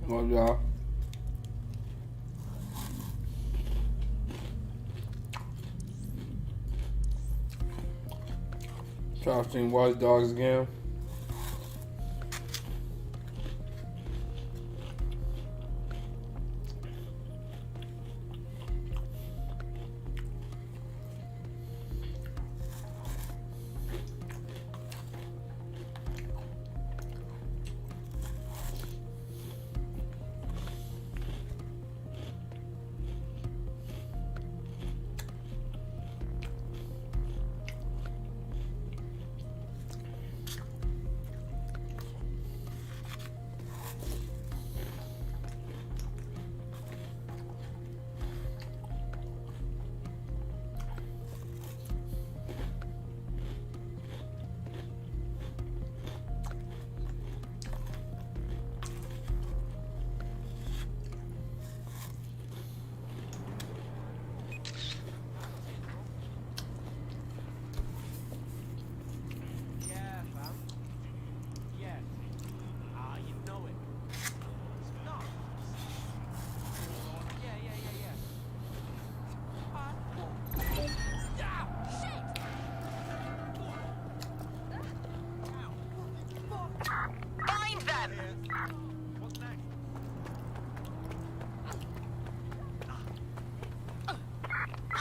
Love y'all. Try to see Watch Dogs again.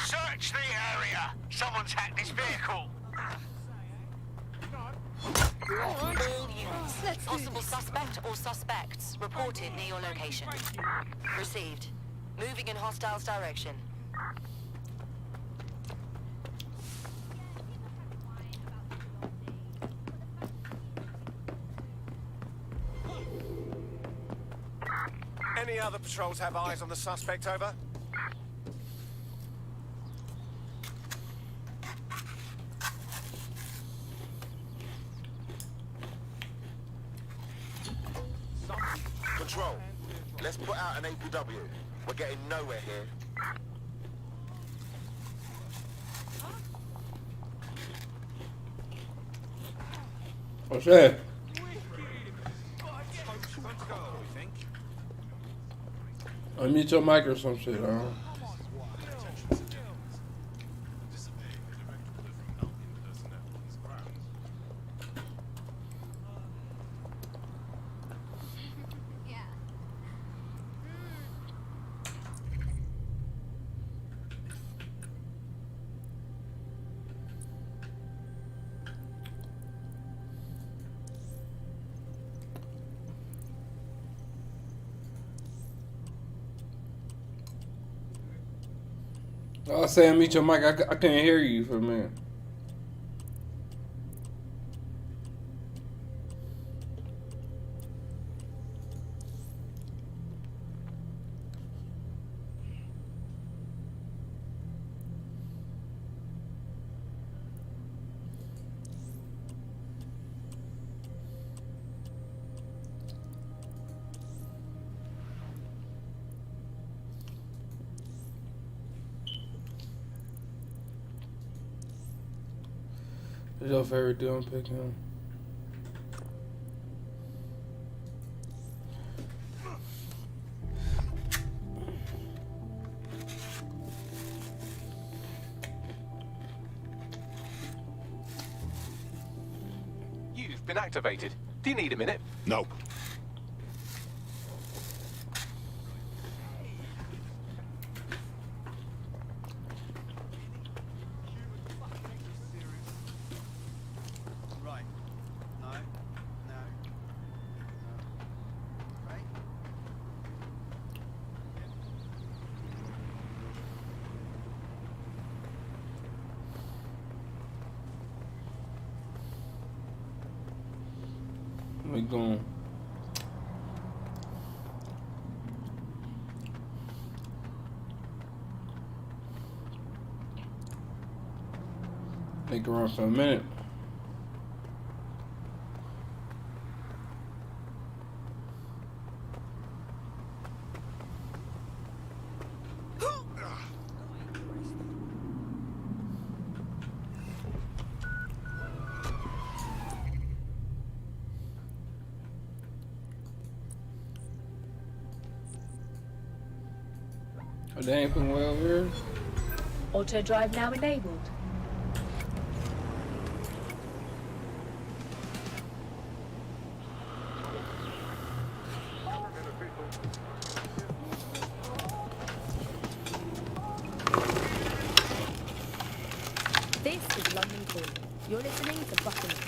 Search the area! Someone's hacked this vehicle! All units. Possible suspect or suspects reported near your location. Received. Moving in hostiles' direction. Any other patrols have eyes on the suspect, over? Control, let's put out an APW. We're getting nowhere here. What's that? Unmute your mic or some shit, huh? I was saying, meet your mic. I couldn't hear you for a minute. What's your favorite dude? I'm picking him. You've been activated. Do you need a minute? No. We going. Make a run for a minute. Oh, they ain't putting way over here. Auto drive now enabled. This is London Calling. You're listening to Buckingham,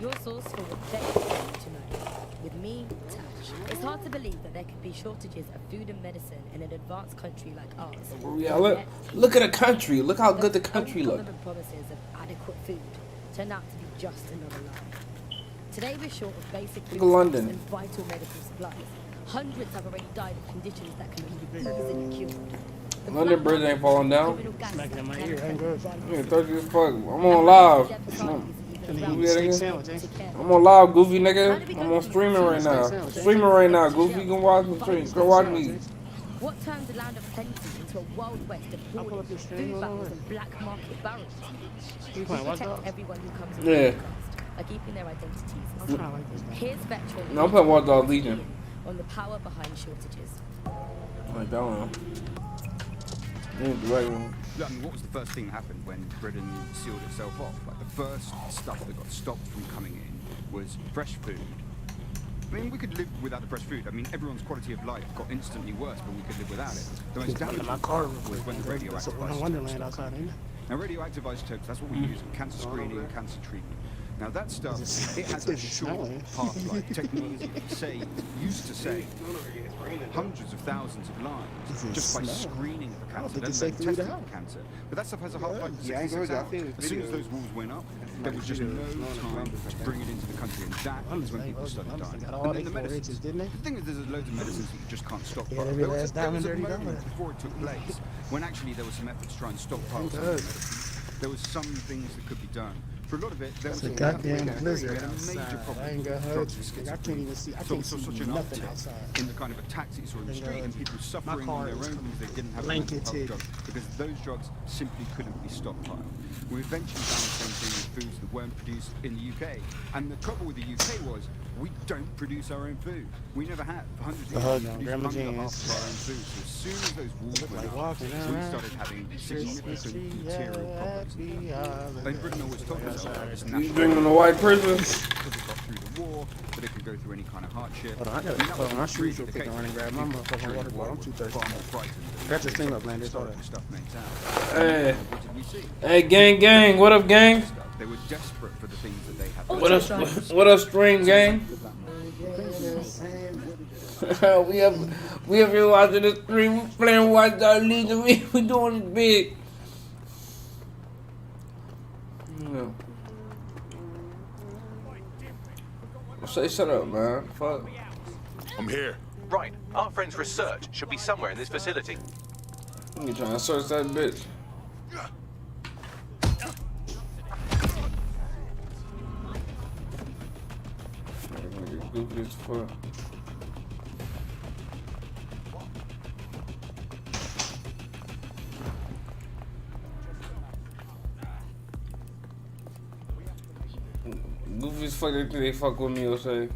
your source for what they need to know. With me, Tash. It's hard to believe that there could be shortages of food and medicine in an advanced country like ours. Yeah, look at the country. Look how good the country looks. Government promises of adequate food turned out to be just another lie. Today we're short of basic food London. and vital medical supplies. Hundreds have already died of conditions that can be easily cured. The London Bridge ain't falling down. criminal gangs Smacking in my and ear. I ain't good. Yeah, 30 as fuck. I'm on live. I'm on live, Goofy nigga. I'm on streaming right now. Streaming right now, Goofy. You can watch me stream. Go watch me. What turned the land of plenty into a wild west of pull up hoarding, your stream, food hold on. battles and black market barrels? You We playing Watch protect Dogs? everyone who comes in Yeah. by keeping their identities. I'm trying to like this guy. Here's veteran No, I'm playing Watch Dogs Legion. on the power behind shortages. Like that one. Yeah, the right one. Look, I mean, what was the first thing that happened when Britain sealed itself off? Like, the first stuff that got stopped from coming in was fresh food. I mean, we could live without the fresh food. I mean, everyone's quality of life got instantly worse, but we could live without it. The most damaging My car part was when the radioactive It's a isotopes wonderland stopped outside, coming. ain't it? Now, radioactive isotopes, that's what we use in cancer screening and cancer treatment. Now, that stuff, it has a Is it short snowing? half-life. Technology used to save hundreds of thousands of Is it lives just by snowing? screening for I don't cancer, think let it's alone safe for you to testing have. for cancer. But that stuff has a half-life of Yeah, I ain't 66 gonna- I hours. think it's As soon as video. those walls went up, there was just no time to bring it into the country, and that is when people started dying. got all And they then the 4 medicines. inches, didn't they? The thing is, there's loads of medicines that you just can't stockpile. Yeah, every There was last a diamond, dirty moment dollar. before it took place when actually there was some effort to try and stockpile some of the medicines. There was some things that could be done. For a lot of it, there was It's a a goddamn major blizzard problem outside. I ain't with gonna hold drugs you. and I can't even see. I so can't we saw see such an nothing uptick outside. in the kind of attacks that you saw in the street and people suffering car on their is own because they didn't have enough blanketed. health drugs because those drugs simply couldn't be stockpiled. We eventually found the same thing with foods that weren't produced in the UK. And the trouble with the UK was we don't produce our own food. We never have. For hundreds of years, we produced Grandma under half jeans. of our own food. So as soon as those walls Look went like up, walking we around. started having significant Christmas material problems. Like Britain always told us about this You national drinking the white Christmas? because it got through the war, but it could go through any kind of hardship. Hold on, I gotta mean, that put on my was shoes really real the quick case. and run and grab my People motherfucking during water the war bottle. I'm too were thirsty. far more frightened. Got this thing up, Landers. Hold Historical on. stuff makes out. Hey. What did we see? Hey, gang. What up, gang? They were desperate for the things that they had. What up, stream gang? we have here watching the stream, we playing Watch Dogs Legion. We doing it big. Yeah. Say shut up, man. Fuck. I'm here. Right, our friend's research should be somewhere in this facility. You trying to search that bitch? Nigga goofy as fuck. Goofy as fuck, they think they fuck with me or say.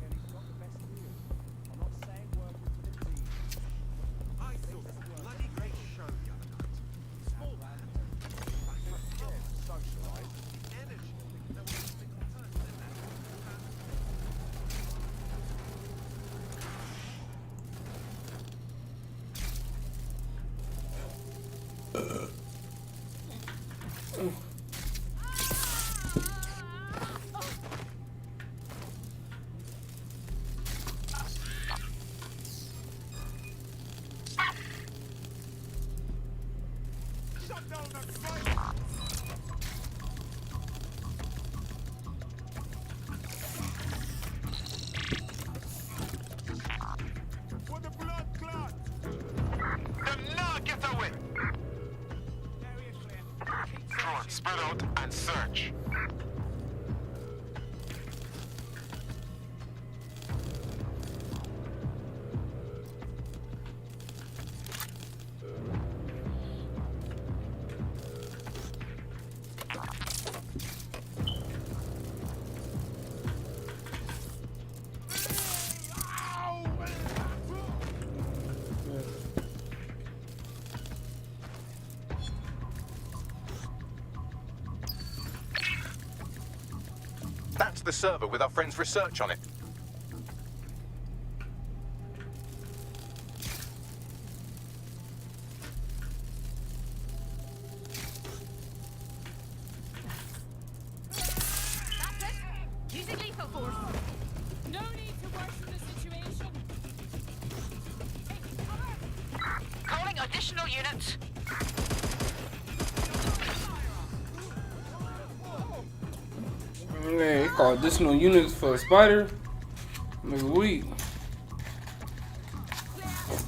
Spread out and search. the server with our friend's research on it. Using lethal force. No need to worsen the situation. Calling additional units. Man, they call additional units for a spider. Maybe weak.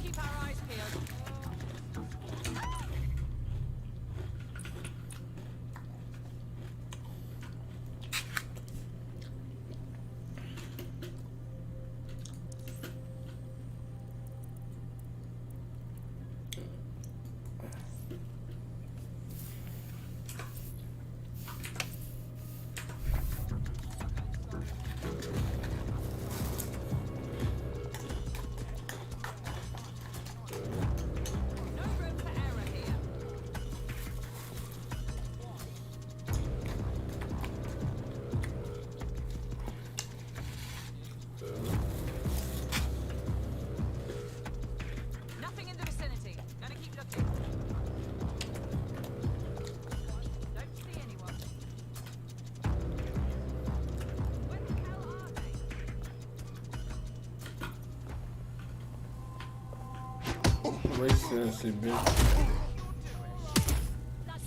Keep our eyes peeled. No room for error here. Nothing in the vicinity. Gonna keep looking. Don't see anyone. Where the hell are they? Racist shit, bitch.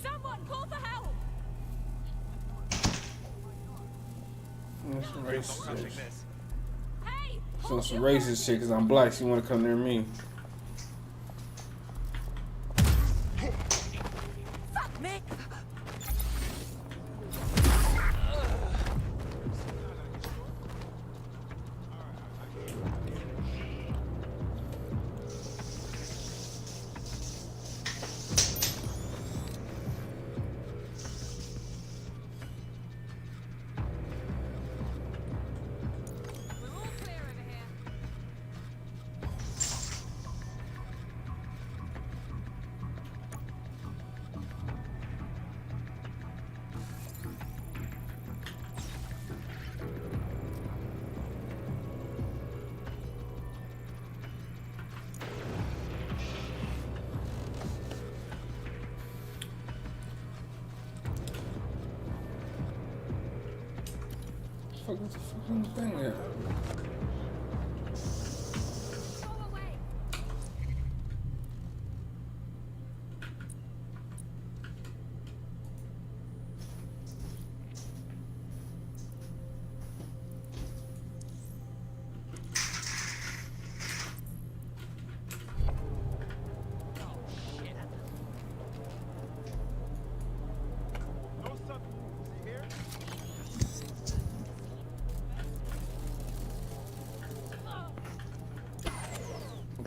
Someone call for help! That's some racist shit. Hey! So some racist shit because I'm black. She want to come near me. Fuck me! We're all clear over here. Fuck is the fucking thing there? Go away!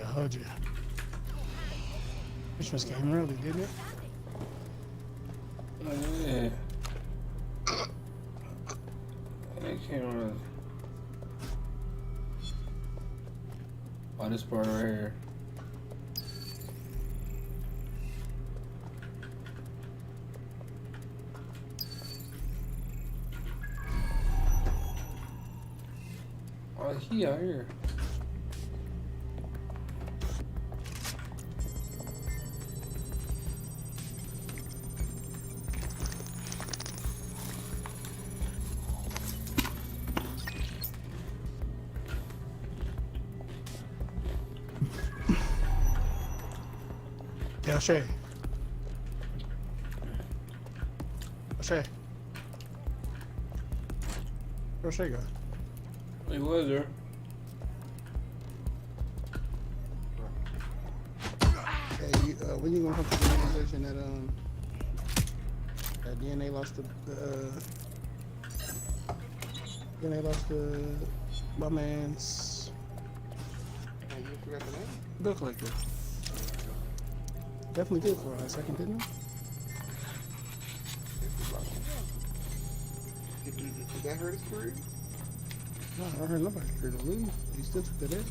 I heard you. Christmas came early, didn't it? Oh, yeah. They can't run. Oh, this part right here. Oh, he out here. Yeah, Shay. Shay. Where's Shay go? He was there. Hey, when you gonna come to the realization that DNA lost the my man's you forgot the name? Bill collector. Definitely did for a second, didn't he? Did that hurt his career? No, I don't hurt nobody's career to lose. He still took that hit.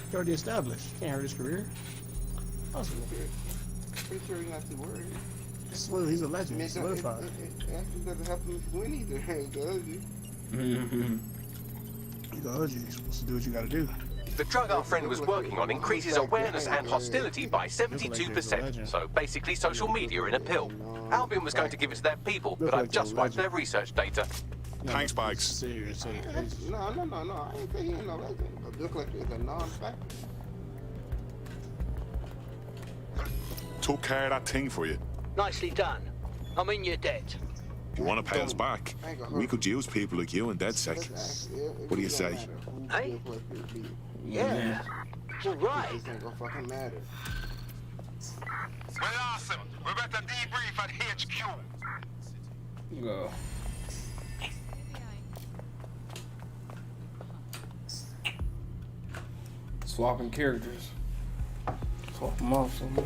He already established. Can't hurt his career. Possible. Pretty sure he's not too worried. Well, he's a legend. It Solidified. actually doesn't help him win either. It does. You go, you're supposed to do what you gotta do. The drug our friend was working on increases awareness and hostility by 72%. So basically social media in a pill. Albion was going to give it to their people, but I've just wiped their research data. Thanks, Bags. No. I ain't say he ain't no legend. But look like it's a non-factor. Took care of that thing for you. Nicely done. I'm in your debt. You want to pay us back? We could use people like you in DedSec. What do you say? Hey? Yeah. You're right. This ain't gonna fucking matter. Well, awesome. We're about to debrief at HQ. Go. Swapping characters. Swap them off somewhere.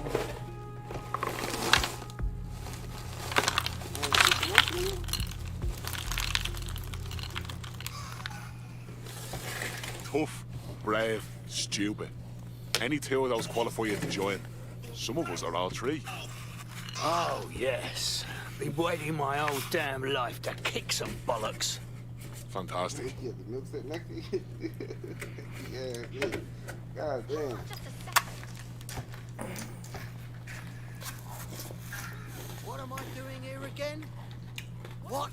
Tough, brave, stupid. Any two of those qualify you to join. Some of us are all three. Oh, yes. Been waiting my whole damn life to kick some bollocks. Fantastic. Yeah, the milk sit next to you. Yeah. God damn. What am I doing here again? What?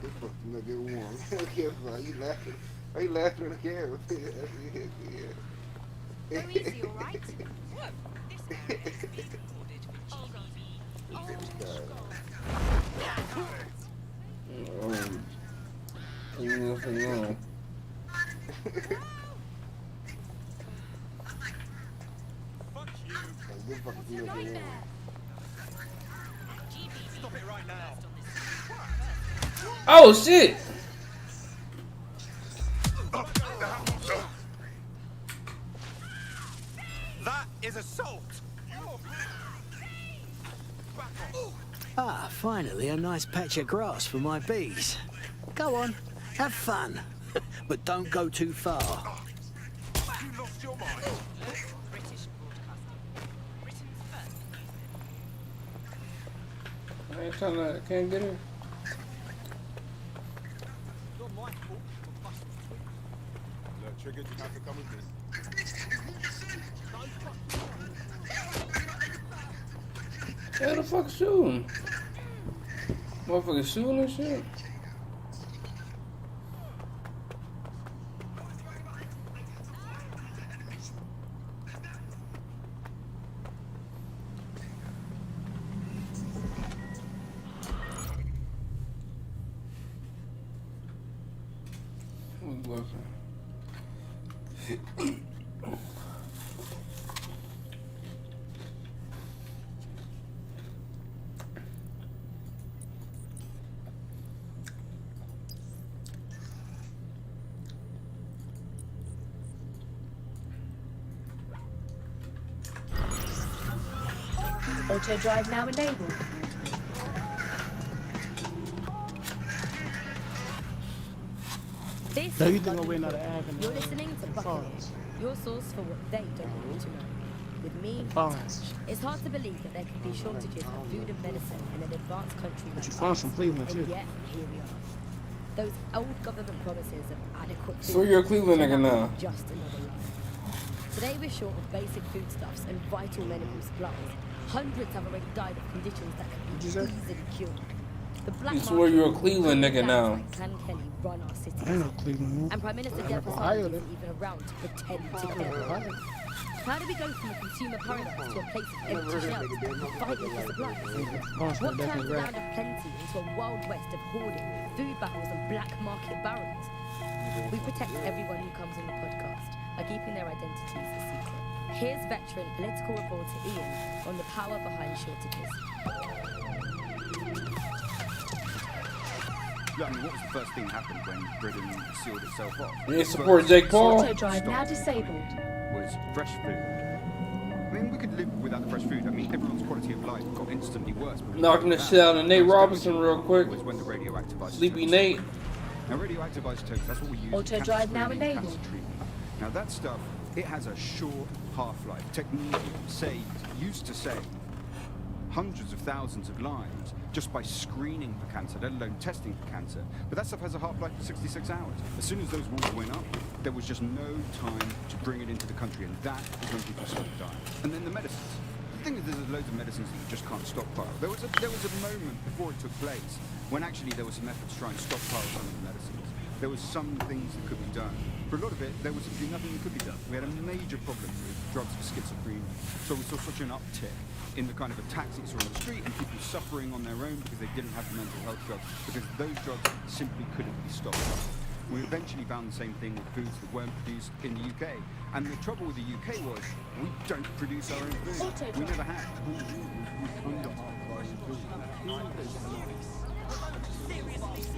This fucking nigga warm. Okay, bro, you laughing? Are you laughing at the camera? Go easy, all right? Look, this area is being recorded. Stop it right now. Oh shit! That is assault. Ah, finally a nice patch of grass for my bees. Go on, have fun. But don't go too far. You lost your mind. British broadcasting. Britain's first. I ain't trying to. I can't get her. Triggered, you have to come with me. How the fuck shooting? Motherfucker shooting and shit. Who's looking? Auto drive now enabled. This So you is think I'll win London out of Calling. You're listening to Buckingham, your source for what they don't want to know. With me, Tash. It's hard to believe that there could be shortages of food and medicine in an advanced country But like you found ours. some Cleveland And too. yet, here we are. Those old government promises of adequate food. So you're a Cleveland nigga now. Just another lie. Today we're short of basic foodstuffs and vital medical supplies. Hundreds have already died of conditions that can be easily cured. The black You swear you're a Cleveland nigga now. like Clan Kelly run our city. I ain't no Cleveland. And Prime Minister Deborah Ohio, Sanders then. isn't even around to pretend to care. How do we go from a consumer paradise to a place of empty shelves and fighting for supplies? What turns a land of plenty into a wild west of hoarding, food battles and black market barons? We protect everyone who comes on the podcast by keeping their identities a secret. Here's veteran political reporter Ian on the power behind shortages. I mean, what was the first thing that happened when Britain sealed itself off? You support Jake Paul? Auto drive now disabled. Was fresh food. I mean, we could live without the fresh food. I mean, everyone's quality of life got instantly worse. But Knocking the shit out of Nate Robinson real quick. Was when the radioactive Sleepy isotopes- Nate. Now, radioactive isotopes, that's what we use. Auto in drive cancer now screening, enabled. cancer treatment. Now, that stuff, it has a short half-life. Technetium used to say hundreds of thousands of lives just by screening for cancer, let alone testing for cancer. But that stuff has a half-life of 66 hours. As soon as those rules went up, there was just no time to bring it into the country, and that is when people started dying. And then the medicines. The thing is, there's loads of medicines that you just can't stockpile. There was a moment before it took place when actually there were some efforts to try and stockpile some of the medicines. There was some things that could be done. For a lot of it, there was simply nothing that could be done. We had a major problem with drugs for schizophrenia. So we saw such an uptick in the kind of attacks that you saw on the street and people suffering on their own because they didn't have the mental health drugs, because those drugs simply couldn't be stopped. We eventually found the same thing with foods that weren't produced in the UK. And the trouble with the UK was, we don't produce our own food. We never have.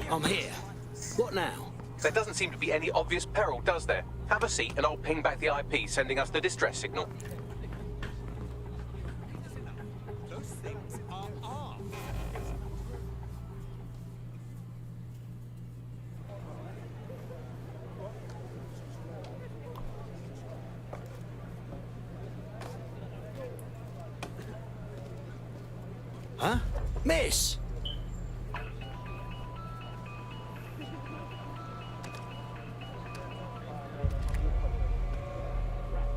I'm here. What now? There doesn't seem to be any obvious peril, does there? Have a seat and I'll ping back the IP sending us the distress signal. Those things are armed. Huh? Miss!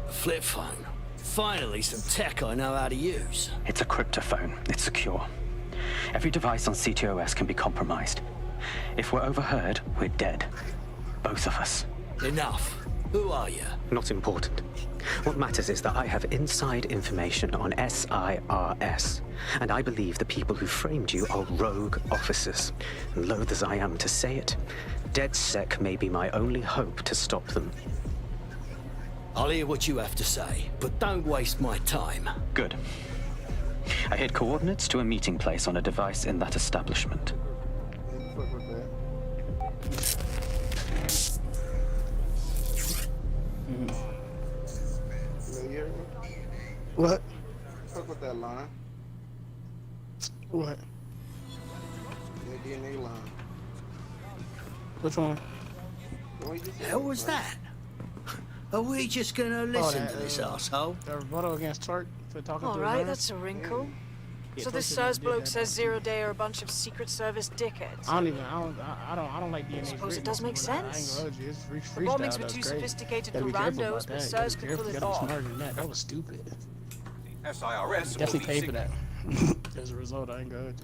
Flip phone. Finally, some tech I know how to use. It's a cryptophone. It's secure. Every device on CTOS can be compromised. If we're overheard, we're dead. Both of us. Enough. Who are you? Not important. What matters is that I have inside information on SIRS, and I believe the people who framed you are rogue officers. And loath as I am to say it, DedSec may be my only hope to stop them. I'll hear what you have to say, but don't waste my time. Good. I hid coordinates to a meeting place on a device in that establishment. What? Fuck with that line. What? That DNA line. Which one? Hell was that? Are we just gonna listen to this asshole? The rebuttal against Turk for talking to All his right, man? that's a wrinkle. Yeah, So this Turk SARS did bloke that. says Zero Day are a bunch of Secret Service dickheads. I don't like DNA. I suppose it does make sense. I ain't gonna hold you. It's The bombings were too sophisticated for randos, but SARS could pull it off. Smarter than that. That was stupid. SIRS Definitely paid for that. As a result, I ain't good.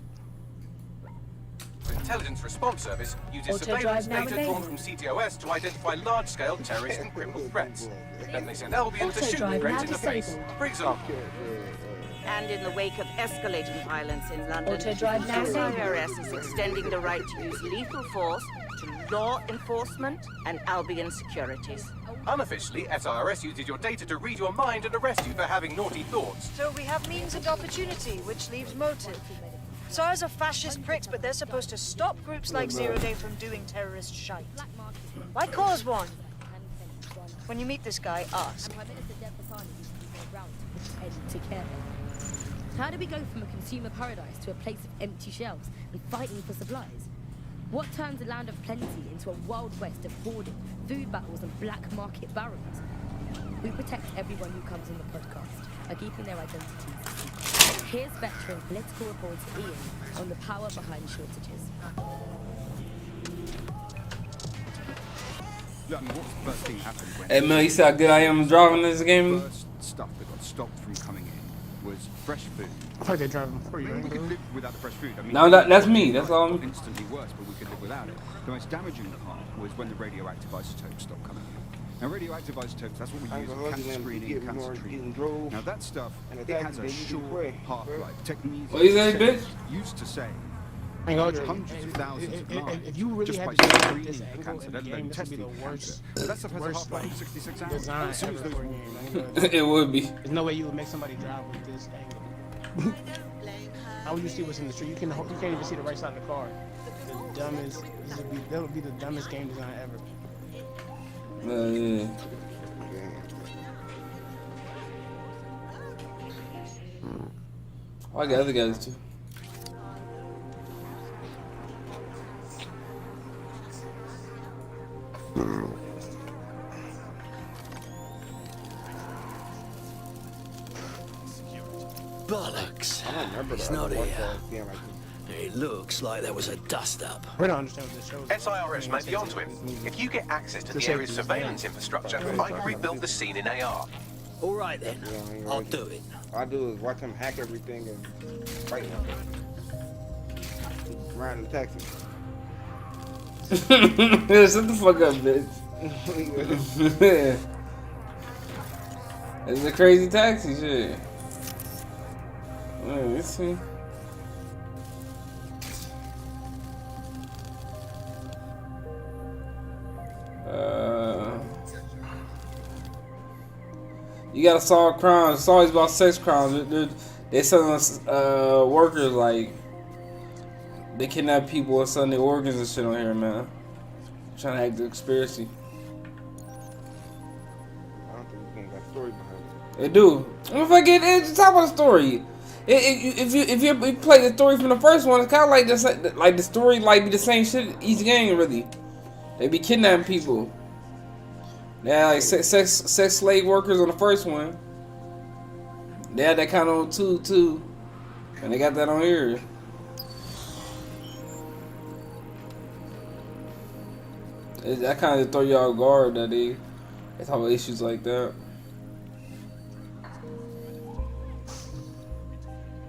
The Intelligence Response Service uses Auto surveillance drive data drawn from CTOS to identify large-scale terrorist and criminal threats. Then they send Albion to Auto shoot the drive threats now in the face. disabled. For example, And in the wake of escalating violence in London, Auto drive now SIRS is extending the right to use lethal force to law enforcement and Albion securities. unofficially, SIRS uses your data to read your mind and arrest you for having naughty thoughts. So we have means and opportunity, which leaves motive. SARS are fascist pricks, but they're supposed to stop groups like Zero Day from doing terrorist shite. Why cause one? When you meet this guy, ask. How do we go from a consumer paradise to a place of empty shelves and fighting for supplies? What turns a land of plenty into a wild west of hoarding, food battles and black market barons? We protect everyone who comes on the podcast by keeping their identities secret. Here's veteran political reporter Ian on the power behind shortages. Look, I mean, what's the first thing that happened when... Hey man, you see how good I am driving this game? The first stuff that got stopped from coming in was fresh food. I thought they driving for I you. mean, we could live without the fresh food. I mean, No, that's me. That's all. got instantly worse, but we could live without it. The most damaging part was when the radioactive isotopes stopped coming in. Now, radioactive isotopes, that's what we use in cancer screening and cancer treatment. Now, that stuff, it has a short half-life. Techniques What you say, bitch? used to say I ain't hundreds of thousands of lives if you really just had by to do screening this for angle cancer, in let the alone game, this would be testing the for worst. cancer. But that stuff has a worst, half-life of like, 66 hours. design As soon as ever those for a game. It would be. There's no way you would make somebody drive with this angle. How would you see what's in the street? You can't even see the right side of the car. The dumbest. That would be the dumbest game design ever. Yeah. I got other guys too. bollocks. I don't remember He's the not other one here. being like It looks like there was a dust-up. We don't understand what this show is. SIRS may be onto him. If you get access to the area's surveillance infrastructure, I can rebuild the scene in AR. All right then, I'll do it. All I do is watch him hack everything and fight him. Riding the taxi. Yeah, shut the fuck up, bitch. It's a crazy taxi shit. Let's see. You gotta solve crimes. It's always about sex crimes. They're selling us workers like they kidnap people and selling their organs and shit on here, man. Trying to hack the conspiracy. I don't think we got a story behind it. They do. If I get talk about the story, if you play the story from the first one, it's kind of like this, like the story like be the same shit each game really. They be kidnapping people. They had like sex slave workers on the first one. They had that kind of on too, and they got that on here. That kind of throw you off guard that they talk about issues like that.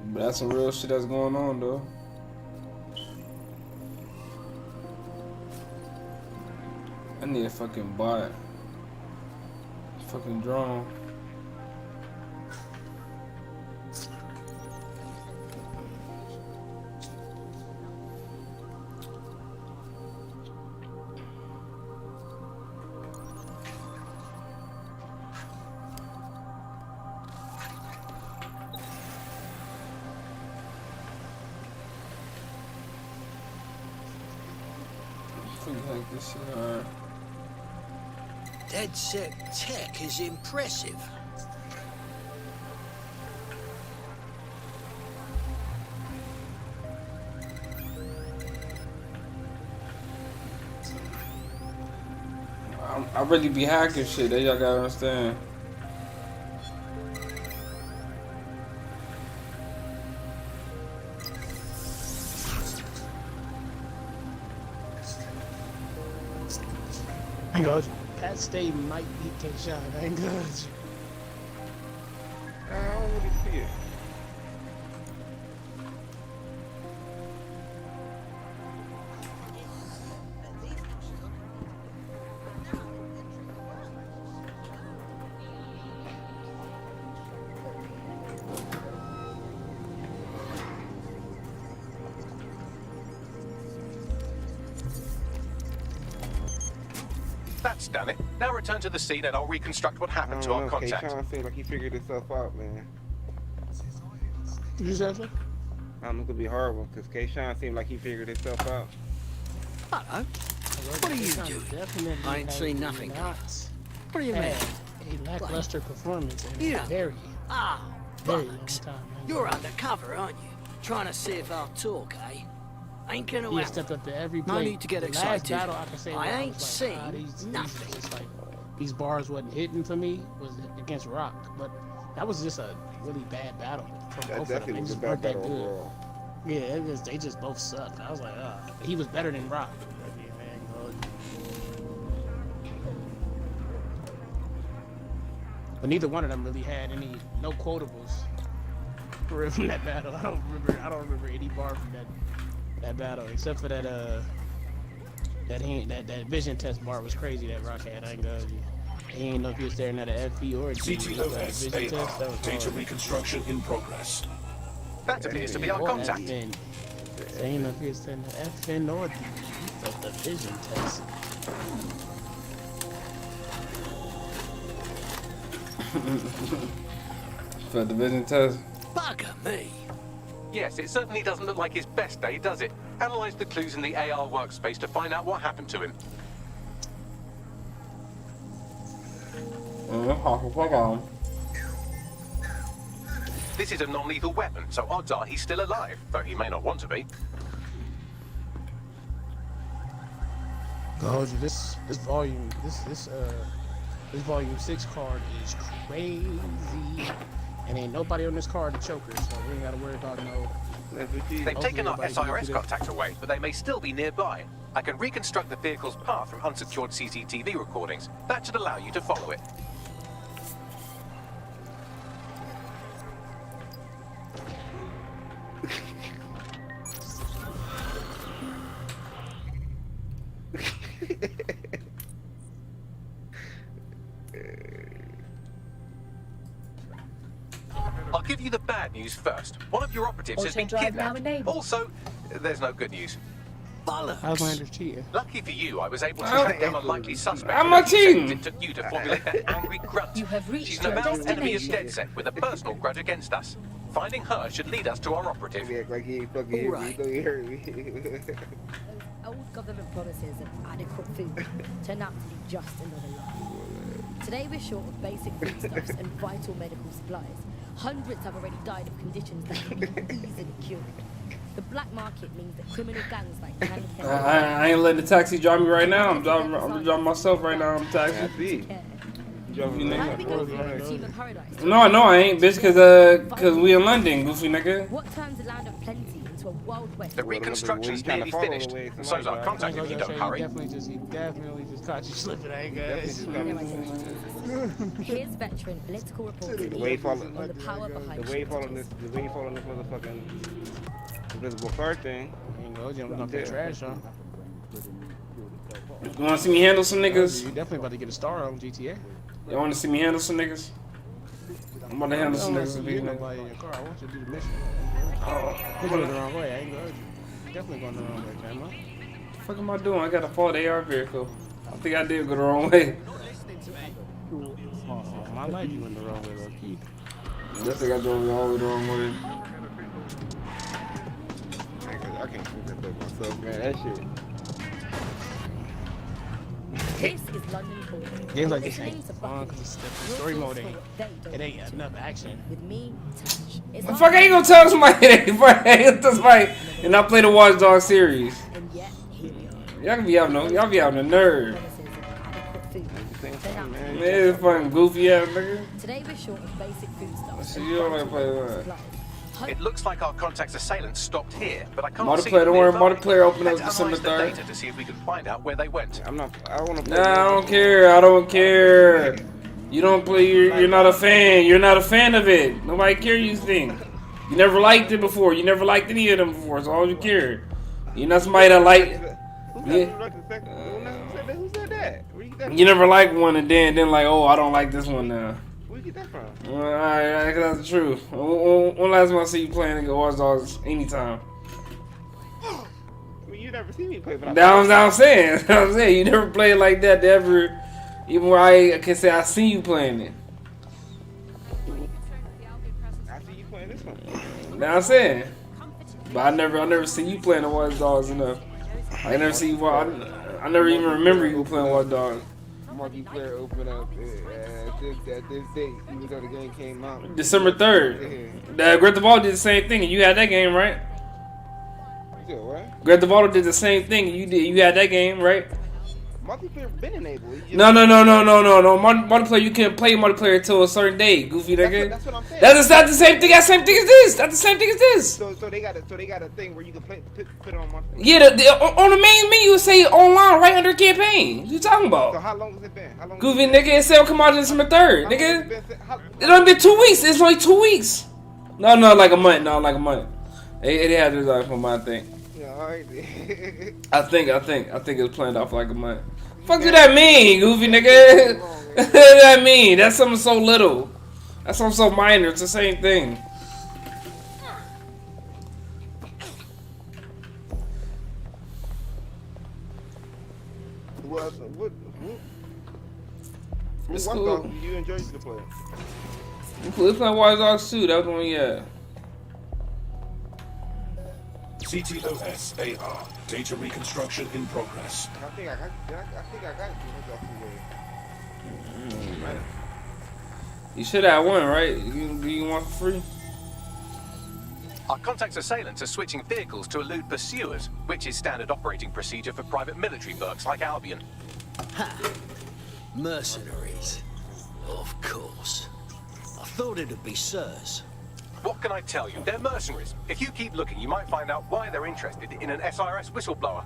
But that's some real shit that's going on though. I need a fucking bot. Fucking drone. Like this shit hard. Dead set tech is impressive. I really be hacking shit. That y'all gotta understand. I ain't gonna. Pat Stay might beat K-Shot. I ain't good. I don't really see it. That's done it. Now return to the scene and I'll reconstruct what happened to our contact. K-Shot seems like he figured himself out, man. You said so? It's gonna be horrible because K-Shot seemed like he figured himself out. Hello. What are you doing? I ain't seen nothing. What do you mean? A lackluster performance in You a very, very long bollocks. time, man. You're undercover, aren't you? Trying to see if I'll talk, eh? Ain't gonna He happen. stepped up to every No plate. need to get The excited. Last battle I can say I that ain't was seen nothing. It's like these bars wasn't hitting for me was against Rock, but that was just a really bad battle from That both of them. definitely They was a just bad weren't that battle good. overall. Yeah, they just both sucked. I was like, he was better than Rock. But neither one of them really had no quotables from that battle. I don't remember any bar from that battle except for that vision test bar was crazy that Rock had. I ain't gonna. He ain't know if he was staring at an FP or a vision test. That was Data reconstruction in progress. That appears to be our contact. I ain't know if he was staring at FN or the vision test. For the vision test. Bugger me. Yes, it certainly doesn't look like his best day, does it? Analyze the clues in the AR workspace to find out what happened to him. This is a non-lethal weapon, so odds are he's still alive, though he may not want to be. Oh, this volume 6 card is crazy. And ain't nobody on this car to choke her, so we ain't gotta worry about no. They've taken our SIRS contact away, but they may still be nearby. I can reconstruct the vehicle's path from unsecured CCTV recordings. That should allow you to follow it. I'll give you the bad news first. One of your operatives has been kidnapped. Also, there's no good news. How's Landers cheating? Lucky for you, I was able to track down a likely suspect. I'm not cheating. It took you to formulate that angry grunt. She's an avowed enemy of DedSec with a personal grudge against us. Finding her should lead us to our operative. Like he ain't fucking heard me. Old government promises of adequate food turn out to be just another lie. Today we're short of basic foodstuffs and vital medical supplies. Hundreds have already died of conditions that can be easily cured. The black market means that criminal gangs like Landershalljr... I ain't letting the taxi drive me right now. I'm driving myself right now. I'm taxi. No, I ain't, bitch, cause we in London, goofy nigga. What turns a land of plenty into a wild west? The reconstruction's nearly finished. So's our contact if you don't hurry. He definitely just caught you slipping, ain't guys? Here's veteran political reporter The way he fall on the power behind the way he fall on this motherfucking invisible car thing. Ain't go jumping off that trash, huh? You wanna see me handle some niggas? You definitely about to get a star on GTA. You wanna see me handle some niggas? I'm about to handle some niggas. If you nobody in your car, I want you to do the mission. You're going the wrong way. I ain't gonna urge you. Definitely going the wrong way, Grandma. What the fuck am I doing? I got a fault AR vehicle. I think I did go the wrong way. My life, you went the wrong way, low key. I think I drove all the wrong way. I can't think that thing myself, man. That shit. This is London Calling. Games like this ain't fun because the story mode it ain't enough action. With me, Tash. The fuck, I ain't gonna tell somebody it ain't somebody and I play the Watch Dogs series. Y'all be having a nerve. Man, it's fucking goofy ass nigga. Today we're short of basic foodstuffs. So you don't like play that. It looks like our contact's assailant stopped here, but I can't see multiplayer, don't worry, nearby. multiplayer open up Let's December analyze the 3rd. data to see if we can find out where they went. I wanna play. Nah, I don't care. I don't care. You don't play. You're not a fan. You're not a fan of it. Nobody cares. You think you never liked it before. You never liked any of them before. It's all you care. You're not somebody that like. Yeah. Who said that? Where you get that from? You never liked one and then like, oh, I don't like this one now. Where you get that from? Alright, that's the truth. When last time I see you playing Watch Dogs? Anytime. I mean, you never see me play, but That's what I'm saying. I'm saying you never played like that ever. Even where I can say I see you playing it. I see you playing this one. Now I'm saying, but I never see you playing the Watch Dogs enough. I never see you. I never even remember you playing Watch Dogs. Multiplayer open up at this date, even though the game came out. December 3rd. The Grand Theft Auto did the same thing, and you had that game, right? You said what? Grand Theft Auto did the same thing, and you had that game, right? Multiplayer been enabled. No. Multiplayer, you can't play multiplayer until a certain day, goofy nigga. That's what I'm saying. That's not the same thing. That's the same thing as this. That's the same thing as this. So they got a thing where you can put it on multiplayer. Yeah, on the main menu, say online right under campaign. What you talking about? So how long has it been? How long Goofy nigga, it said come out December 3rd, nigga. It only been 2 weeks. It's only 2 weeks. No, like a month. No, like a month. It had to like for my thing. Yeah, alright. I think it was planned off like a month. Fuck do that mean, goofy nigga? What does that mean? That's something so little. That's something so minor. It's the same thing. What It's Watch cool. Dogs do you enjoy to play? We playing Watch Dogs 2. That was the one we had. CTOS AR. Data reconstruction in progress. I think I got it. You should have one, right? You want for free? Our contact's assailants are switching vehicles to elude pursuers, which is standard operating procedure for private military bugs like Albion. Ha! Mercenaries. Of course. I thought it'd be sirs. What can I tell you? They're mercenaries. If you keep looking, you might find out why they're interested in an SRS whistleblower.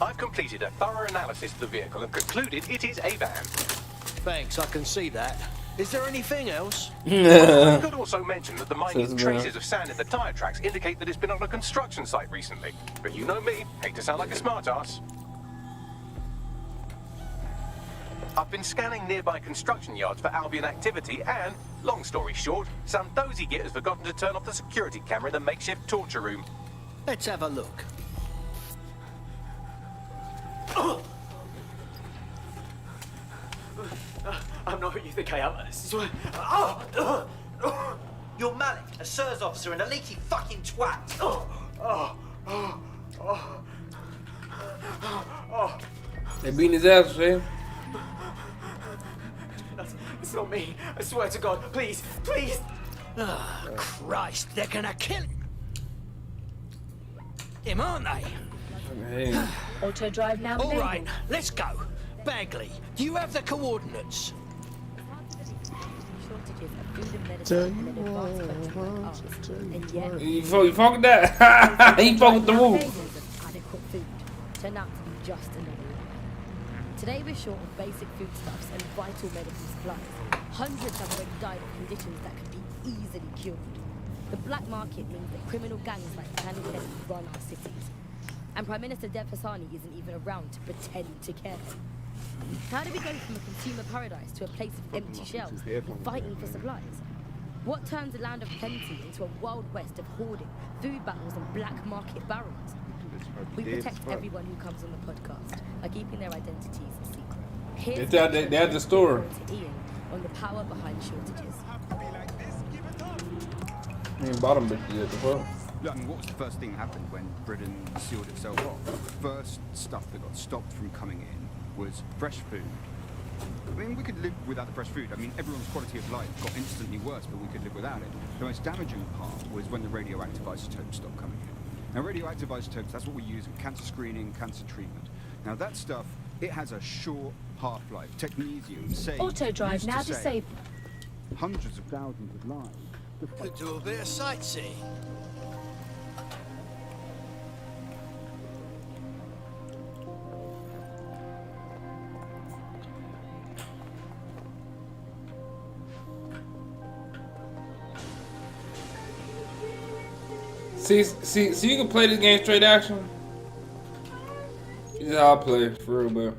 I've completed a thorough analysis of the vehicle and concluded it is a van. Thanks, I can see that. Is there anything else? I could also mention that the minute traces of sand in the tyre tracks indicate that it's been on a construction site recently. But you know me, hate to sound like a smartass. I've been scanning nearby construction yards for Albion activity and, long story short, some dozy git has forgotten to turn off the security camera in the makeshift torture room. Let's have a look. I'm not who you think I am. I swear. You're Malik, a SIRS officer and a leaky fucking twat. They beating his ass, man. It's not me. I swear to God. Please, please. Oh, Christ, they're gonna kill him, aren't they? Hey. Auto drive now. All right, let's go. Bagley, do you have the coordinates? You fuck with that? He fuck with the wolf. Adequate food turned out to be just another. Today we're short of basic foodstuffs and vital medical supplies. Hundreds have already died of conditions that could be easily cured. The black market means that criminal gangs like Planet Kennedy run our cities. And Prime Minister Dev Hassani isn't even around to pretend to care. How do we go from a consumer paradise to a place of empty shelves and fighting for supplies? What turns a land of plenty into a wild west of hoarding, food battles and black market barons? We protect everyone who comes on the podcast by keeping their identities a secret. Here's They had the store. to Ian on the power behind shortages. Bottom bitch yet, the fuck? Look, I mean, what was the first thing that happened when Britain sealed itself off? The first stuff that got stopped from coming in was fresh food. I mean, we could live without the fresh food. I mean, everyone's quality of life got instantly worse, but we could live without it. The most damaging part was when the radioactive isotopes stopped coming in. Now, radioactive isotopes, that's what we use in cancer screening, cancer treatment. Now, that stuff, it has a short half-life. Technetium saves... Auto drive now disabled. Hundreds of thousands of lives. Could do a bit of sightseeing. See, you can play this game straight action. Yeah, I'll play it for real, but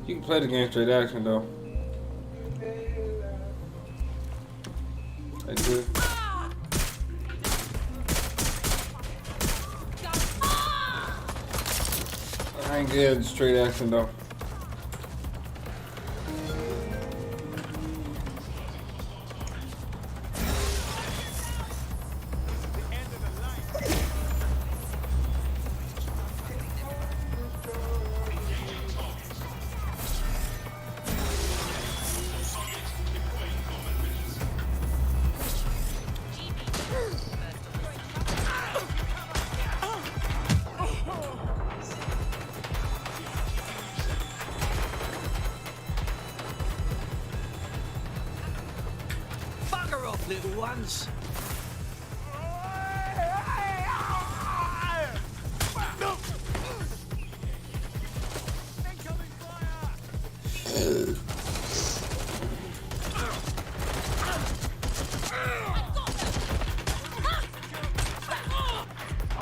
you can play the game straight action though. That's good. I ain't good at straight action though. Bugger off, little ones.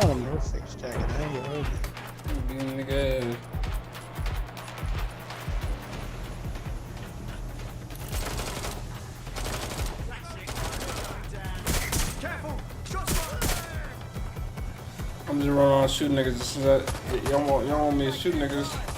Oh, no fix jacket. I ain't heard it. Nigga. I'm just running around shooting niggas. Just so that y'all want me to shoot niggas.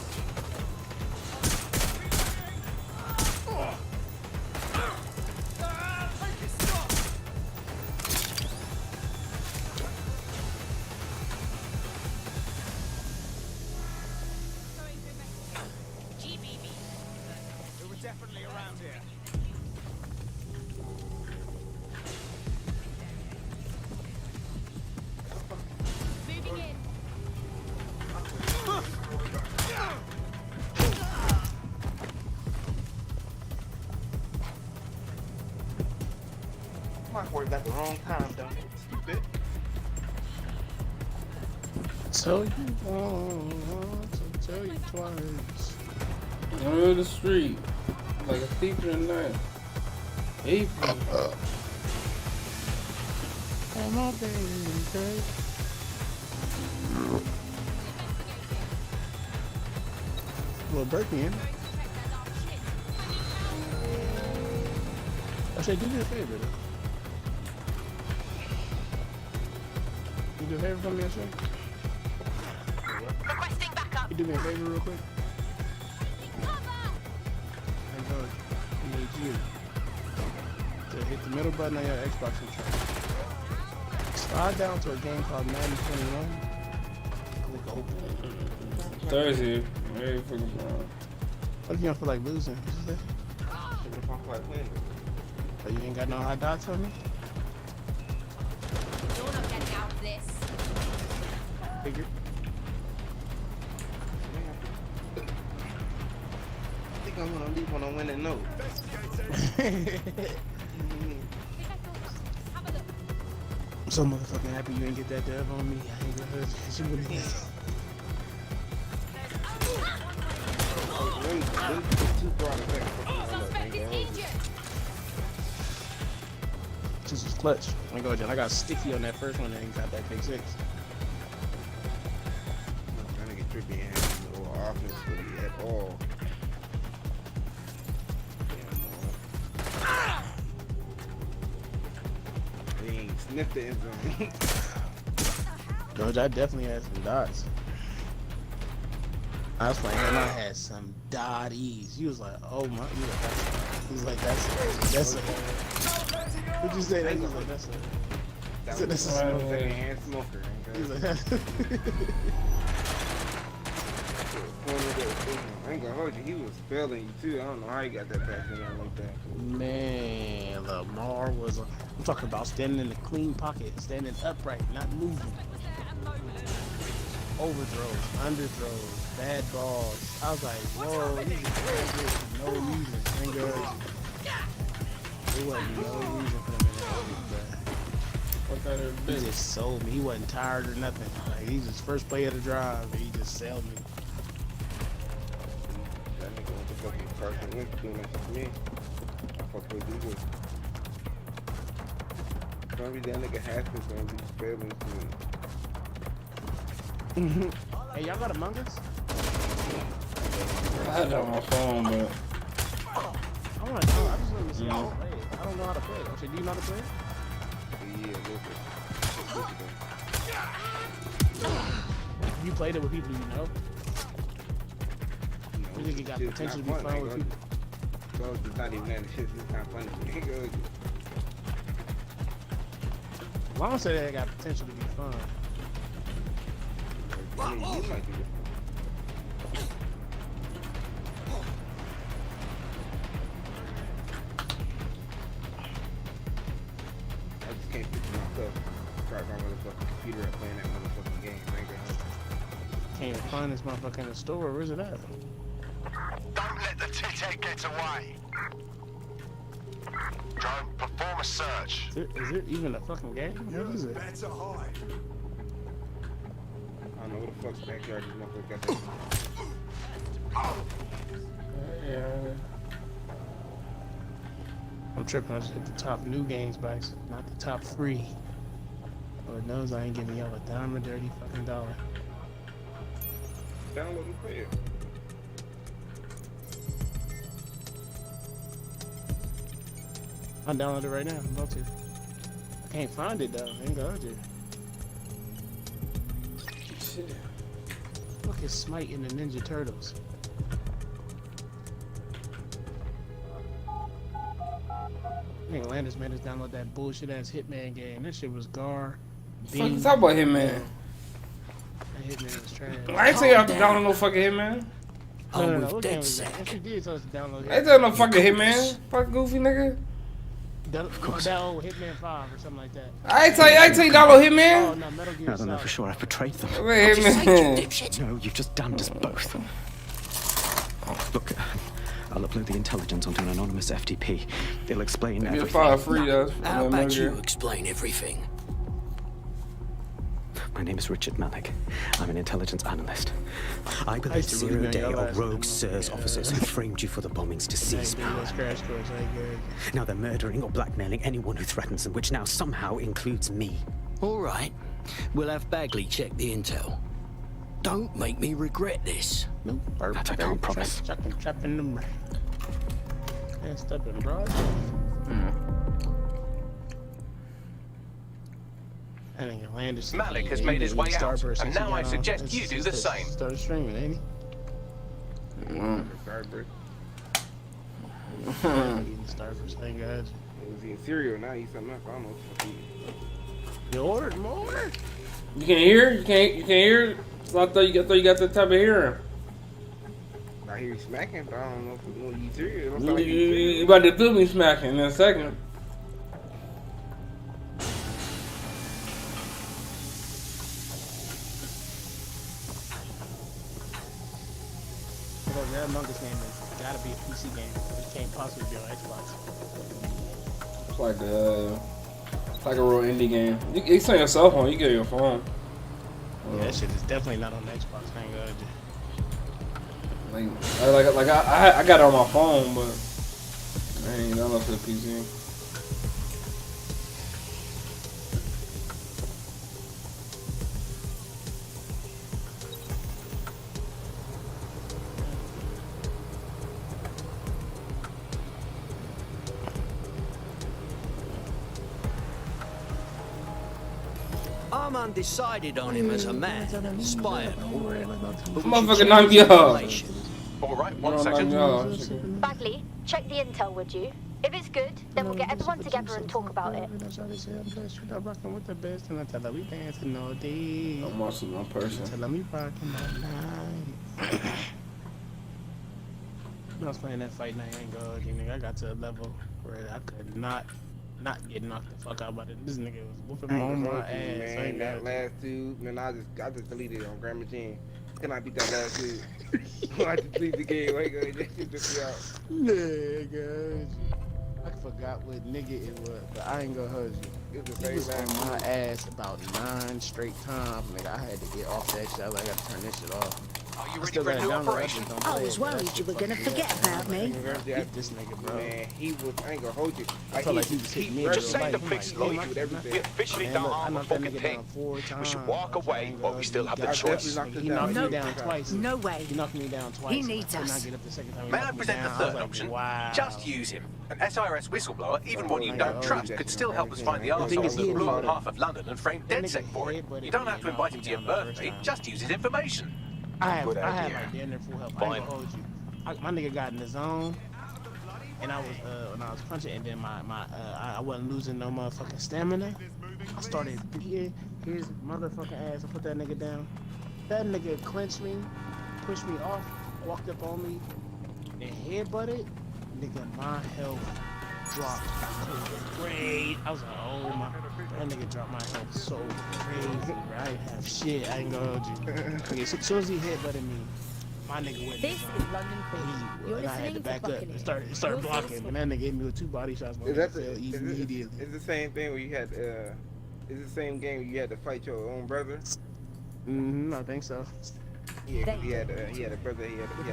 Clockwork got the wrong time, don't it? Stupid. Tell you once, tell you twice. Middle of the street, like a thief in the night. April. Oh my baby. Well, Birkin. I said, do me a favor, though. You do a favor for me, I said? Requesting backup. You do me a favor real quick? Thank God. I need you to hit the middle button on your Xbox controller. Slide down to a game called Madden 21. Click open. Thursday. Very fucking bad. What if you don't feel like losing? What you say? Oh, you ain't got no hot dots on me? You're not getting out of this. Figured. I think I'm gonna leave on a winning note. I'm so motherfucking happy you ain't get that dub on me. I ain't gonna hurt you. She really did. This was clutch. I go, John. I got sticky on that first one and ain't got that pick six. That nigga trippy and no offense really at all. He ain't sniffed the end zone. George, I definitely had some dots. I was playing and I had some dotties. He was like, oh my, he was like, that's a. What'd you say? He was like, that's a. That's a hand smoker. He was like, that's I ain't gonna hold you. He was spelling you too. I don't know how he got that back in there like that. Man, Lamar was. I'm talking about standing in a clean pocket, standing upright, not moving. Overthrows, underthrows, bad balls. I was like, whoa, he's just bad for no reason. Thank God. There wasn't no reason for him in that. He just sold me. He wasn't tired or nothing. Like, he's his first play of the drive, and he just sold me. That nigga went to fucking Carson Wentz doing that to me. I fuck with you. Probably that nigga Haskins gonna be spelling to me. Hey, y'all got Among Us? I had it on my phone, but I want to know. I just want to see how to play it. I don't know how to play it. Okay, do you know how to play it? Yeah, You played it with people you know? You think it got potential to be fun with people? So it's not even that shit. It's not funny. Well, I don't say that it got potential to be fun. I mean, you might do it. I just can't picture myself trying my motherfucking computer up playing that motherfucking game. I ain't gonna. Can't find this motherfucker in the store. Where's it at? Don't let the tit-head get away. Drone, perform a search. Is it even a fucking game? What is it? Better hide. I don't know what the fuck's backyard this motherfucker got that. yeah. I'm tripping. I just hit the top new games bikes, not the top free. Lord knows I ain't giving y'all a dime or dirty fucking dollar. Download and play it. I'll download it right now. I'm about to. I can't find it though. Ain't got it. Look at Smite and the Ninja Turtles. I think Landers made us download that bullshit ass Hitman game. That shit was gar. Fucking talk about Hitman. That Hitman was trash. I ain't tell you I have to download no fucking Hitman. No, what game was that? Yes, you did tell us to download it. I ain't tell you no fucking Hitman. Fucking goofy nigga. Of course. That old Hitman 5 or something like that. I ain't tell you download Hitman. Oh, no, Metal Gear I don't know for sure I've betrayed them. Hitman. No, you've just damned us both. Look, I'll upload the intelligence onto an anonymous FTP. It'll explain Maybe everything. file free though. How about you explain everything? My name is Richard Malik. I'm an intelligence analyst. I believe used to really 0 Day know your are last rogue name. SIRS officers who framed you for the bombings to seize power. Crash course, ain't good. Now they're murdering or blackmailing anyone who threatens them, which now somehow includes me. All right. We'll have Bagley check the intel. Don't make me regret this. Nope. That I can't promise. Trapping them. And stepping, bro. Malik has made his way out, and now I suggest you do the same. Start streaming, ain't he? Starburst. Eating Starburst, thank God. He was eating cereal, now he's something else. I don't know what to eat. You ordered more? You can't hear? You can't hear? I thought you got that type of hearing. I hear you smacking, but I don't know if it's gonna eat cereal. You about to feel me smacking in a second. That Among Us game has gotta be a PC game. It can't possibly be on Xbox. It's like a real indie game. It's on your cell phone. You get your phone. Yeah, that shit is definitely not on Xbox. Thank God. I got it on my phone, but I ain't download for the PC. I'm undecided on him as a man, spy and all. Motherfucker, knock me off. All right, 1 second. Bagley, check the intel, would you? If it's good, then we'll get everyone together and talk about it. I'm rocking with the best, and I tell her we dancing all day. I'm watching my person. Tell her we rocking all night. I was playing that fight night and go, nigga. I got to a level where I could not get knocked the fuck out by it. This nigga was whooping on my ass. Man, that last two, man, I just deleted it on Grand Machine. Can I beat that last two? I just delete the game. Wait, that shit took me out. Nigga. I forgot what nigga it was, but I ain't gonna hold you. It was the He same was time. on my ass about 9 straight times. Nigga, I had to get off that shit. I was like, I gotta turn this shit off. Are you I ready still for a got it new downloaded, operation? don't I play was it, but that worried shit you were gonna fucking forget about me. Get this nigga, bro. Man, he was, I ain't gonna hold you. I felt like he was hitting me. Just say the like, fix he low. might We do everything. officially Man, done look, I our knocked that fucking nigga thing. down 4 times. We should walk away, but we still have the choice. He knocked me down No. twice. No way. He knocked me down twice. He needs I could us. not get up the second time he May I knocked me present the down. I was third like, option? wow. Just use him. An SIRS whistleblower, even one you don't trust, could still help us find the thing arsehole is, that he blew up admitted- half of London and framed DedSec for it. You don't have to invite him to your birthday, just use his information. I had Good like idea. damn near full health. I Fine. ain't gonna hold you. My nigga got in the zone, and I was when I was punching, and then I wasn't losing no motherfucking stamina. I started beating his motherfucking ass and put that nigga down. That nigga clenched me, pushed me off, walked up on me, and headbutted. Nigga, my health dropped great. I was like, oh my, that nigga dropped my health so crazy, bro. I didn't have shit. I ain't gonna hold you. Okay, as soon as he headbutted me, my nigga went. This is London Calling. You're And I had to listening to back up Buccaneer. and start blocking. And that nigga hit me with 2 body shots. Is that immediately? It's the same thing where you had, it's the same game where you had to fight your own brother? I think so. Yeah, 'cause he had a brother, he had to fight his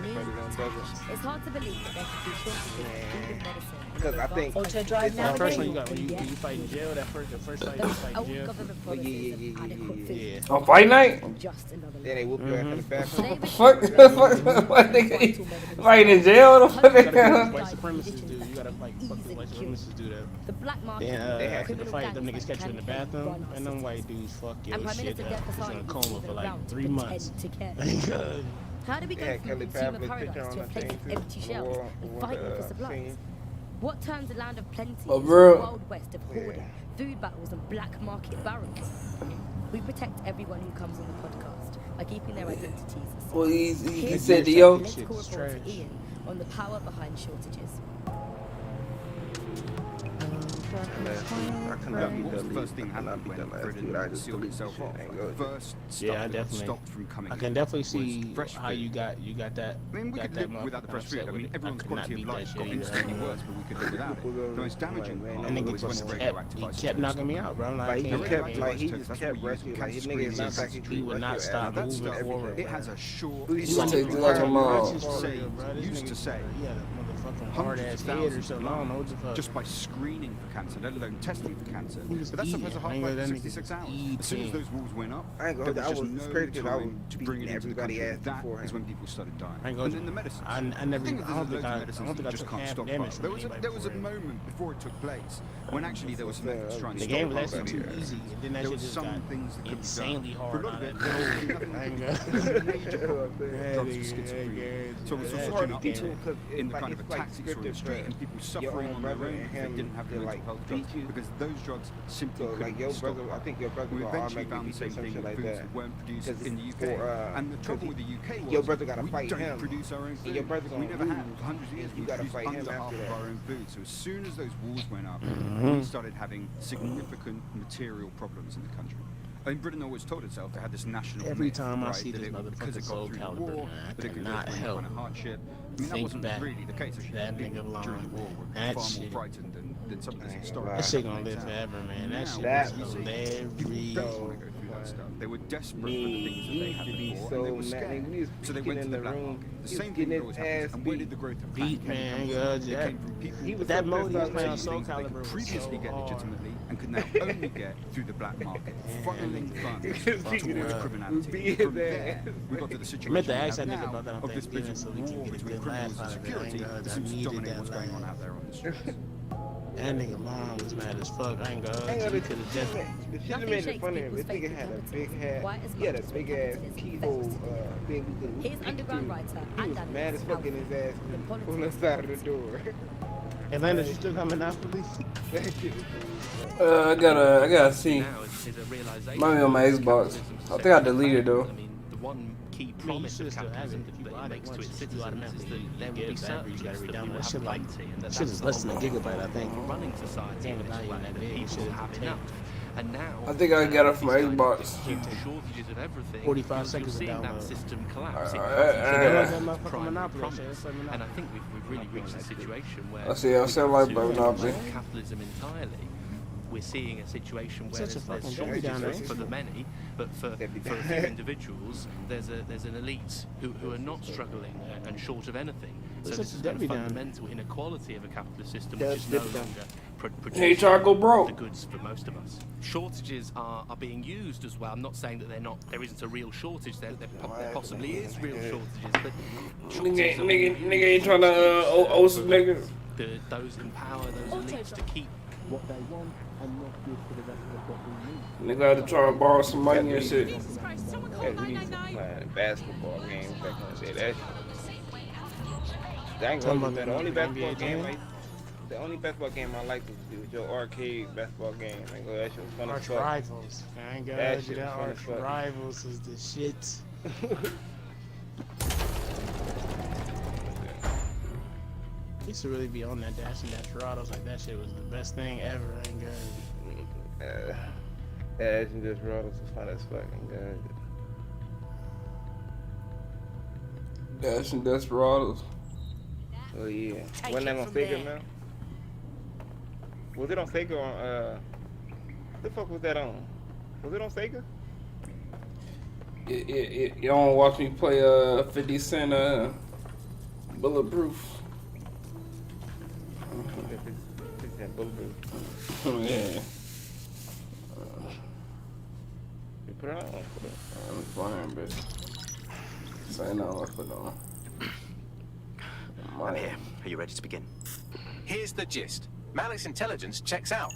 own brother. It's hard to believe that there could be shortages of food and medicine. Because I think Auto drive The first one navigation. you got when you fight in jail. The first fight you fight in jail. Government Oh, yeah, policies of adequate food. Yeah. On fight night? Just another then they whoop you after the bathroom. What nigga? Fighting in jail? What the fuck? You gotta white supremacists do. You gotta fight fucking white supremacists do that. The black market. Then after the criminal fight, them gangs niggas like catch you in the Pancake bathroom, run and them white dudes fuck your And Prime shit Minister up. It's in a Death coma wasn't for like around to 3 months. pretend to care. How do we go Yeah, from Kelly consumer Pavlik's paradise picture on to a the place thing, of too, empty on the shelves wall, and on fighting the for supplies? scene. What turns a land of plenty Oh, into bro. a wild west of hoarding, food battles and black market barons? We protect everyone who comes on the podcast by keeping their identities secret. Well, he Here's said, the yo. political report to Ian on the power behind shortages. What was the first thing happened when Britain sealed itself off? The first stuff that stopped from coming in. I can definitely see fresh how food. you got that. I mean, we could live without the fresh food. I mean, everyone's quality of life got instantly worse, but we could live without it. The most damaging part was when the radioactive isolation kept knocking me out, bro. Like he just kept rescuing. Like his niggas not like he would not stop moving forward. It has a short. You gonna take this out tomorrow? Used to say, hard ass head or something. I don't know what the fuck. Just by screening for cancer, let alone testing for cancer. But that stuff has a half-life of 66 hours. As soon as those walls went up, I ain't there gonna, was I was just no crazy because I was time to bring it into the country. That is when people started dying. And then the medicines. I don't think I just took can't half stop. damage. There was a moment before it took place when actually there was some efforts trying to the stop game it. was actually too easy, and then that shit just got insanely hard. For a lot of it, there was a major problem. Drugs for schizophrenia. So we saw such an uptick in the kind of attacks you saw in the street and people suffering on their own because they didn't have the mental health drugs, because those drugs simply couldn't stop. I think your brother We will eventually automatically found the same thing with like foods that. that weren't produced in the UK. And the trouble with the UK was your brother gotta we fight don't him. produce our own food. Your brother We never gonna have. lose. For hundreds of years, You we gotta produced fight him under half after of that. our own food. So as soon as those walls went up, we started having significant material problems in the country. I mean, Britain always told itself it had this national Every myth, time I right, see that this it, because it motherfucking got Soul through the Calibur, war, man, I that it could go cannot through any help kind of hardship. I mean, that think wasn't back really the case. Actually, that people nigga during the war were that far more shit. frightened than some of this historic. That shit gonna live forever, man. That shit was hilarious. People don't want to go through that stuff. They were desperate for the things that they had before, and they were scared. So they went to the black market. The same thing that always happens. And where did the growth of Beat, man, it came from people that mode he was that playing on Soul they could Calibur was previously so get hard. legitimately and could now only get through the black market, funneling funds towards criminality. From there, we got to the situation meant to we ask have that nigga now about that on of this Thanksgiving bit so of we can war get a between good laugh criminals and out of it. security I that seems to needed dominate that what's going on laugh. out there on the streets. That nigga mom was mad as fuck. I ain't gonna. Ain't He gonna could have definitely. the shit that made it funny. This nigga had a big hat. He had a big ass keyhole thing we could Here's underground writer He was mad as fuck in his ass on the side of the door. Atlanta, you still coming out, police? I gotta see. Might be on my Xbox. I think I deleted though. The one key promise of capitalism that it makes to its citizens is that there will be certainties that we will have plenty, and that shit is less than a gigabyte, I think. running society in this way, that people will have enough. And now, I think I got it from my Xbox. shortages of everything. 45 seconds to You're seeing that download. system collapse. And I think we've really reached a situation where I see like Monopoly. capitalism entirely. We're seeing a situation where Such a there's fucking shortages down there. for the many, but for a few individuals, there's an elite who are not struggling and short of anything. So Such this a is kind of Debbie down. fundamental inequality of a capitalist system, which is no longer Hey, try to go broke. the goods for most of us. Shortages are being used as well. I'm not saying that there isn't a real shortage. There possibly is real shortages, but Nigga ain't trying to owe some niggas. Those in power, those elites to keep What they want and not give to the rest of us what we need. Nigga had to try and borrow some money and shit. Yeah, we used to play basketball games back in the day. That ain't Talking gonna about the only the basketball NBA game game? the only basketball game I liked was your arcade basketball game. I ain't gonna, that shit was fun as Arch fuck. Rivals. I ain't That gonna shit that was fun as Arch fuck. Rivals is the shit. Used to really be on that Dash and Desperados. Like that shit was the best thing ever. I ain't gonna. Dash and Desperados was fun as fuck. Dash and Desperados. Oh yeah. Take Wasn't that it on from Sega, there. man? Was it on Sega or on what the fuck was that on? Was it on Sega? You don't watch me play 50 Cent Bulletproof. Bulletproof. Yeah. You put it on? I'm flying, bitch. Say no, I put it on. I'm here. Are you ready to begin? Here's the gist. Malice Intelligence checks out.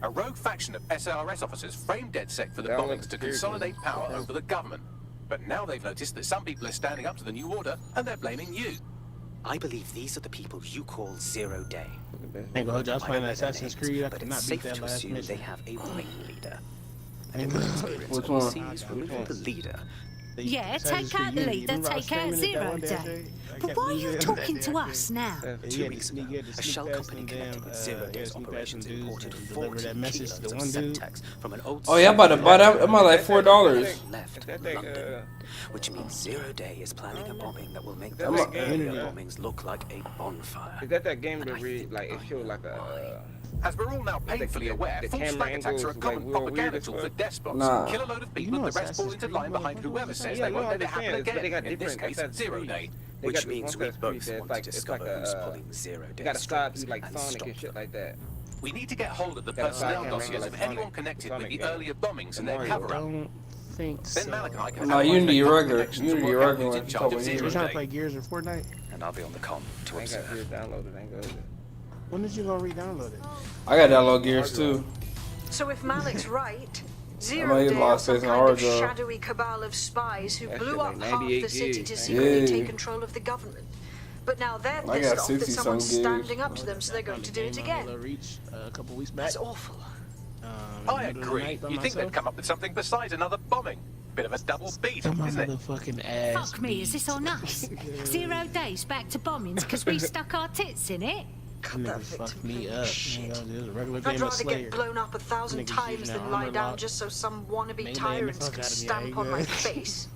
A rogue faction of SRS officers framed DedSec for the bombings to consolidate power over the government. But now they've noticed that some people are standing up to the new order and they're blaming you. I believe these are the people you call Zero Day. Ain't gonna hold you, I was I playing don't know their Assassin's names, Creed. I but could it's not beat safe that to last assume mission. they have a ringleader. Ain't Experience Which one? overseas removing the leader Yeah, take out the leader, take out 0 Day. But why are you talking to us now? 2 weeks ago, a shell company connected with 0 Day's operations imported 40 kilos of Semtex from an old... Oh yeah, I'm about to buy that. I'm at like $4. ...left London, which means 0 Day is planning a bombing that will make those earlier bombings look like a bonfire. Is that game that read like it showed like a? As we're all now painfully aware, false flag attacks are a common propaganda tool for despots. Kill a load of people and the rest fall into line behind whoever says they won't let it happen again. In this case, 0 Day. Which means we both want to discover who's pulling 0 Day strings like and Sonic stop and shit like that. We need to get hold of the personnel dossiers of anyone connected with the earlier bombings and their cover-up. Then Malik and I can no, Unity regular. Unity regular. in charge of 0 You're trying to Day. play Gears or Fortnite? And I'll be on the comm to observe. When did you go re-download it? I got download Gears too. So if Malik's right, I 0 Day are lost some space in kind hard of drive. shadowy cabal of spies who That blew shit up like half 98 the city gigs, to man. secretly Yeah. take control of the government. But now they're I pissed got off that 60 someone's some gigs. standing up to them, so they're going to do it again. Reach a couple weeks back. That's awful. I agree. You think they'd come up with something besides another bombing? Bit of a double beat, My isn't it? motherfucking ass. Fuck me, is this on us? 0 Days back to bombings because we stuck our tits in it? Niggas fucked me up. You know, it was a regular I'd game of rather Slayer. get blown up 1,000 Niggas times using than that lie armor down lock. just so some wannabe Mayday the tyrants fuck can out of me, stamp on my ain't face.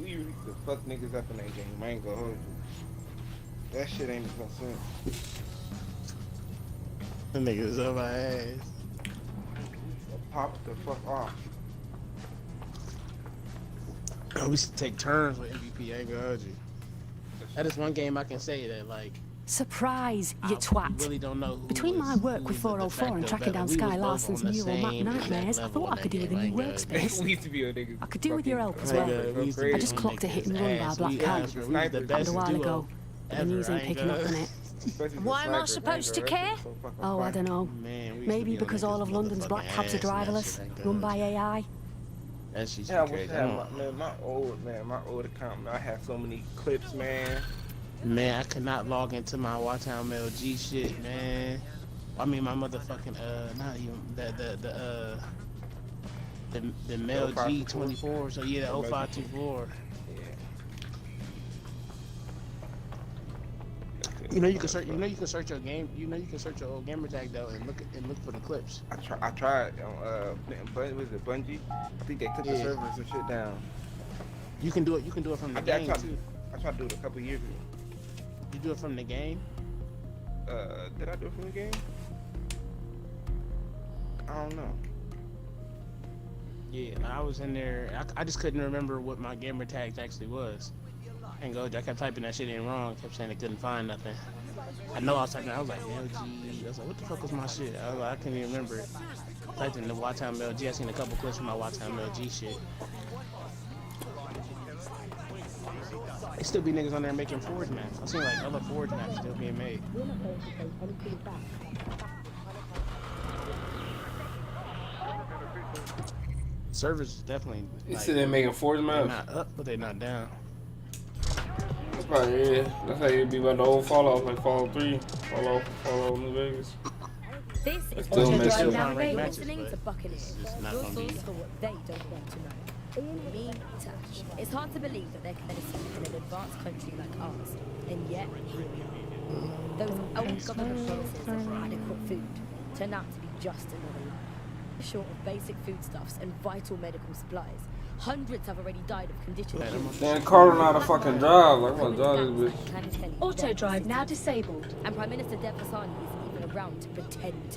We used to fuck niggas up in that game. I ain't gonna hold you. That shit ain't no sense. The niggas on my ass. Pop the fuck off. We used to take turns with MVP. I ain't gonna hold you. That is one game I can say that like. Surprise, you twat. Really don't know who Between my work with 404 and tracking down Sky Larson's neural map nightmares, I thought I could do with a new workspace. We used to be a nigga. I could do with your help as well. I just clocked a hit and run by a black cat. And a while ago, but the news ain't picking up on it. Why am I supposed to care? Oh, I don't know. Maybe because all of London's black cabs are driverless, run by AI. That shit's Yeah, I wish crazy. I had my old account, man. I had so many clips, man. Man, I could not log into my Wattown Mail G shit, man. I mean, my motherfucking not even the Mail G24. So yeah, the 0524. You know you can search. You know you can search your game. You know you can search your old gamer tag though and look for the clips. I tried on was it Bungie? I think they took the servers and shit down. You can do it. You can do it from the game too. I tried to do it a couple years ago. You do it from the game? Did I do it from the game? I don't know. Yeah, I was in there. I just couldn't remember what my gamer tag actually was. And go, I kept typing that shit in wrong. Kept saying I couldn't find nothing. I know I was typing. I was like, LG. I was like, what the fuck was my shit? I was like, I couldn't even remember it. Typed in the Wattown LG. I seen a couple clips from my Wattown LG shit. There still be niggas on there making Forge maps. I've seen like other Forge maps still being made. Servers definitely. You like, said they're making Forge maps? They're not up, but they're not down. That's probably it. That's how you'd be about the old Fallout, like Fallout 3, Fallout New Vegas. This is Still Ultra missing. Drive Navigate matches, listening but to Buccaneers. not Your gonna source be- for what they don't want to know. Me, Tash. It's hard to believe that there can be in an advanced country like ours, and yet here we are. Those old government policies of adequate food turn out to be just another lie. Short of basic foodstuffs and vital medical supplies, hundreds have already died of conditions. Damn, Carter know how to fucking drive. Like, I'm gonna drive this bitch. Auto drive now disabled. And Prime Minister Dev Hassani isn't even around to pretend to